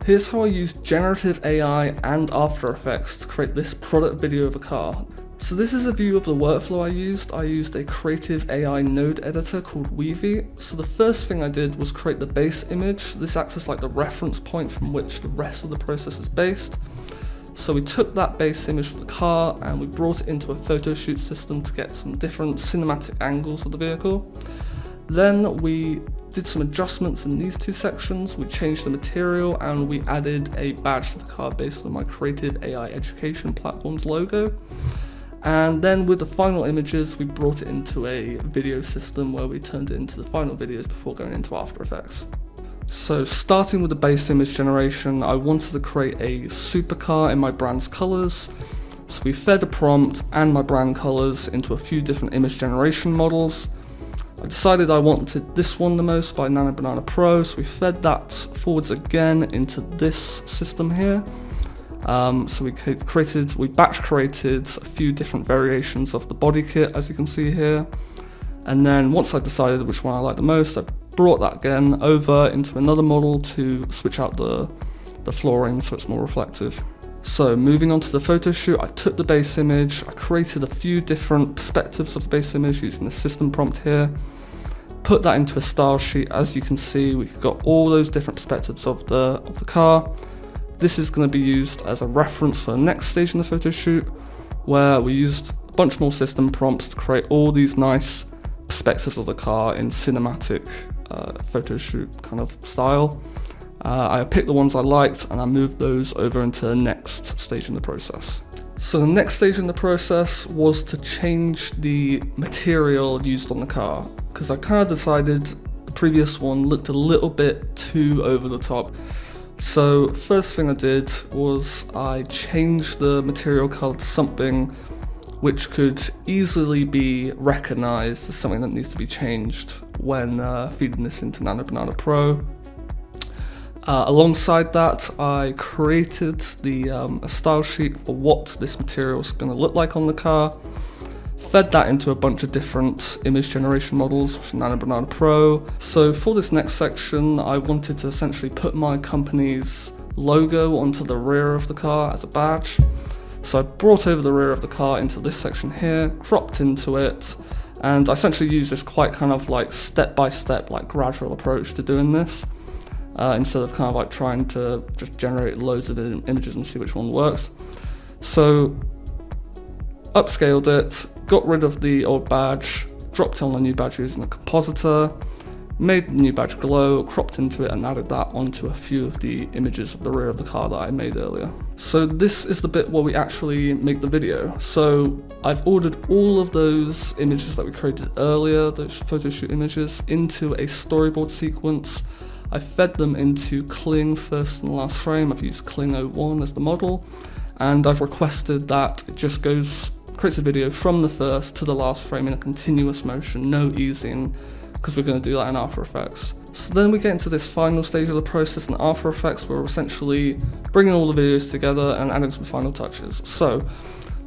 Here's how I used generative AI and After Effects to create this product video of a car. So this is a view of the workflow I used. I used a creative AI node editor called Weavy. So the first thing I did was create the base image. This acts as like the reference point from which the rest of the process is based. So we took that base image of the car and we brought it into a photoshoot system to get some different cinematic angles of the vehicle. Then we did some adjustments in these two sections. We changed the material and we added a badge to the car based on my creative AI education platform's logo. And then with the final images, we brought it into a video system where we turned it into the final videos before going into After Effects. So starting with the base image generation, I wanted to create a supercar in my brand's colors. So we fed a prompt and my brand colors into a few different image generation models. I decided I wanted this one the most by Nano Banana Pro, so we fed that forwards again into this system here. So we batch created a few different variations of the body kit, as you can see here. And then once I decided which one I liked the most, I brought that again over into another model to switch out the flooring so it's more reflective. So moving on to the photo shoot, I took the base image, I created a few different perspectives of the base image using the system prompt here. Put that into a style sheet. As you can see, we've got all those different perspectives of the car. This is going to be used as a reference for the next stage in the photo shoot, where we used a bunch more system prompts to create all these nice perspectives of the car in cinematic photo shoot kind of style. I picked the ones I liked and I moved those over into the next stage in the process. So the next stage in the process was to change the material used on the car, because I kind of decided the previous one looked a little bit too over the top. So first thing I did was I changed the material color to something which could easily be recognized as something that needs to be changed when feeding this into Nano Banana Pro. Alongside that, I created a style sheet for what this material is going to look like on the car. Fed that into a bunch of different image generation models, which is Nano Banana Pro. So for this next section, I wanted to essentially put my company's logo onto the rear of the car as a badge. So I brought over the rear of the car into this section here, cropped into it, and I essentially used this quite kind of like step-by-step, like gradual approach to doing this. Instead of kind of like trying to just generate loads of images and see which one works. So upscaled it, got rid of the old badge, dropped on a new badge using a compositor, made the new badge glow, cropped into it and added that onto a few of the images of the rear of the car that I made earlier. So this is the bit where we actually make the video. So I've ordered all of those images that we created earlier, those photo shoot images, into a storyboard sequence. I fed them into Kling first and last frame. I've used Kling 01 as the model, and I've requested that it just creates a video from the first to the last frame in a continuous motion, no easing, because we're going to do that in After Effects. So then we get into this final stage of the process in After Effects where we're essentially bringing all the videos together and adding some final touches. So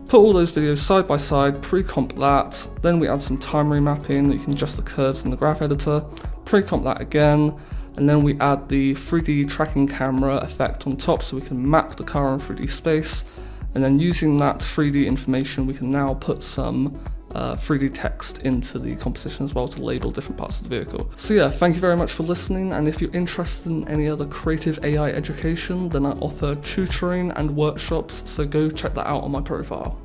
put all those videos side by side, pre-comp that, then we add some time remapping. You can adjust the curves in the graph editor, pre-comp that again, and then we add the 3D tracking camera effect on top so we can map the car in 3D space. And then using that 3D information, we can now put some 3D text into the composition as well to label different parts of the vehicle. So yeah, thank you very much for listening, and if you're interested in any other creative AI education, then I offer tutoring and workshops, so go check that out on my profile.